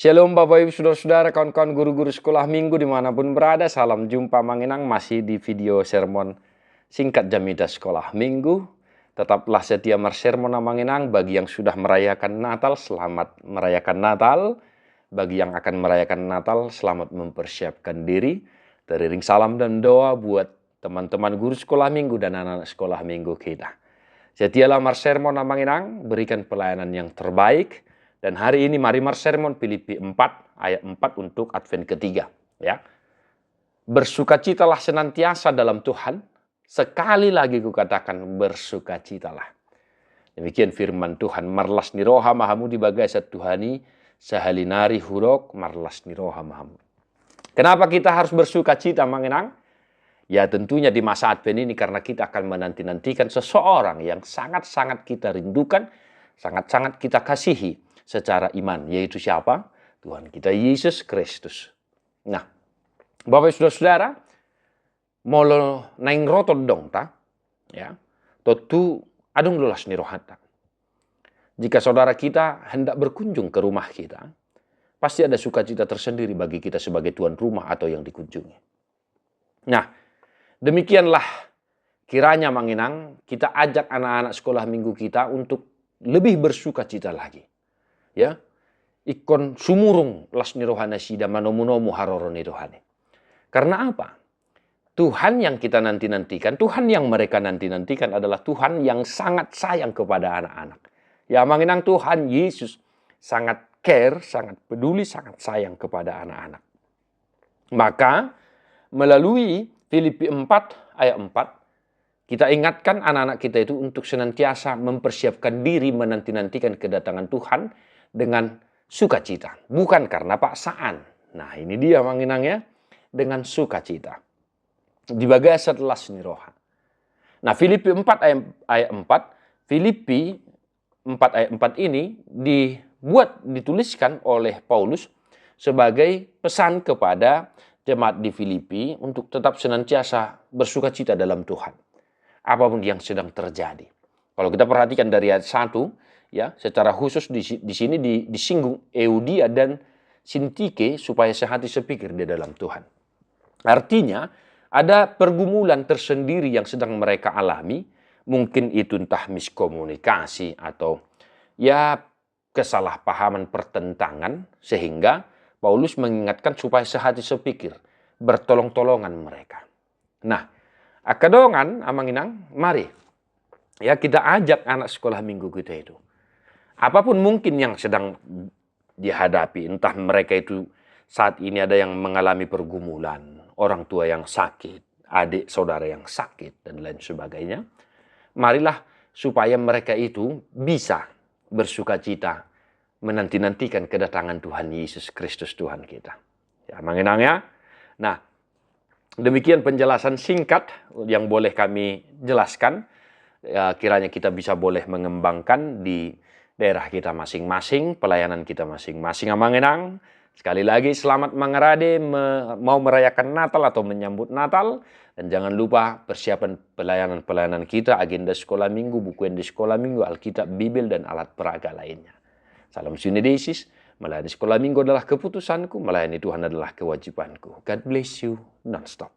Shalom Bapak Ibu Saudara-saudara, kawan-kawan guru-guru sekolah minggu dimanapun berada. Salam jumpa Manginang masih di video sermon singkat Jamida Sekolah Minggu. Tetaplah setia sermon Manginang. Bagi yang sudah merayakan Natal, selamat merayakan Natal. Bagi yang akan merayakan Natal, selamat mempersiapkan diri. Teriring salam dan doa buat teman-teman guru sekolah minggu dan anak-anak sekolah minggu kita. Setialah sermon Manginang, berikan pelayanan yang terbaik. Dan hari ini mari sermon Filipi 4 ayat 4 untuk Advent ketiga. Ya. Bersukacitalah senantiasa dalam Tuhan. Sekali lagi kukatakan bersukacitalah. Demikian firman Tuhan. Marlas ni roha mahamu di bagai Tuhani sahalinari hurok marlas ni roha mahamu. Kenapa kita harus bersukacita Manginang? Ya tentunya di masa Advent ini karena kita akan menanti-nantikan seseorang yang sangat-sangat kita rindukan, sangat-sangat kita kasihi secara iman, yaitu siapa? Tuhan kita Yesus Kristus. Nah, Bapak Saudara-saudara, mau naing rotot dong ta? Ya. Totu adung lulas ni rohata. Jika saudara kita hendak berkunjung ke rumah kita, pasti ada sukacita tersendiri bagi kita sebagai tuan rumah atau yang dikunjungi. Nah, demikianlah kiranya Manginang kita ajak anak-anak sekolah minggu kita untuk lebih bersukacita lagi. Ya, ikon sumurung las ni rohana sida manomu-nomu haroro ni rohane. Karena apa? Tuhan yang kita nanti-nantikan, Tuhan yang mereka nanti-nantikan adalah Tuhan yang sangat sayang kepada anak-anak. Ya Manginang, Tuhan Yesus sangat care, sangat peduli, sangat sayang kepada anak-anak. Maka melalui Filipi 4 ayat 4, kita ingatkan anak-anak kita itu untuk senantiasa mempersiapkan diri menanti-nantikan kedatangan Tuhan dengan sukacita, bukan karena paksaan. Nah ini dia Manginang ya, dengan sukacita. Dibagai setelah seni roha. Nah Filipi 4 ayat 4, Filipi 4 ayat 4 ini dituliskan oleh Paulus sebagai pesan kepada jemaat di Filipi untuk tetap senantiasa bersukacita dalam Tuhan. Apapun yang sedang terjadi. Kalau kita perhatikan dari ayat 1, ya, secara khusus di sini disinggung Eudia dan Sintike supaya sehati sepikir di dalam Tuhan. Artinya ada pergumulan tersendiri yang sedang mereka alami, mungkin itu entah miskomunikasi atau ya kesalahpahaman pertentangan, sehingga Paulus mengingatkan supaya sehati sepikir, bertolong-tolongan mereka. Nah, akadongan Manginang, mari ya kita ajak anak sekolah minggu kita itu. Apapun mungkin yang sedang dihadapi, entah mereka itu saat ini ada yang mengalami pergumulan, orang tua yang sakit, adik saudara yang sakit, dan lain sebagainya. Marilah supaya mereka itu bisa bersukacita menanti-nantikan kedatangan Tuhan Yesus Kristus Tuhan kita. Ya, Manginang ya. Nah, demikian penjelasan singkat yang boleh kami jelaskan. Ya, kiranya kita bisa boleh mengembangkan di daerah kita masing-masing, pelayanan kita masing-masing. Manginang, sekali lagi selamat mengerade, mau merayakan Natal atau menyambut Natal. Dan jangan lupa persiapan pelayanan-pelayanan kita, agenda sekolah minggu, buku yang di sekolah minggu, Alkitab, Bibil, dan alat peraga lainnya. Salam Sinedesis, melayani sekolah minggu adalah keputusanku, melayani Tuhan adalah kewajibanku. God bless you non-stop.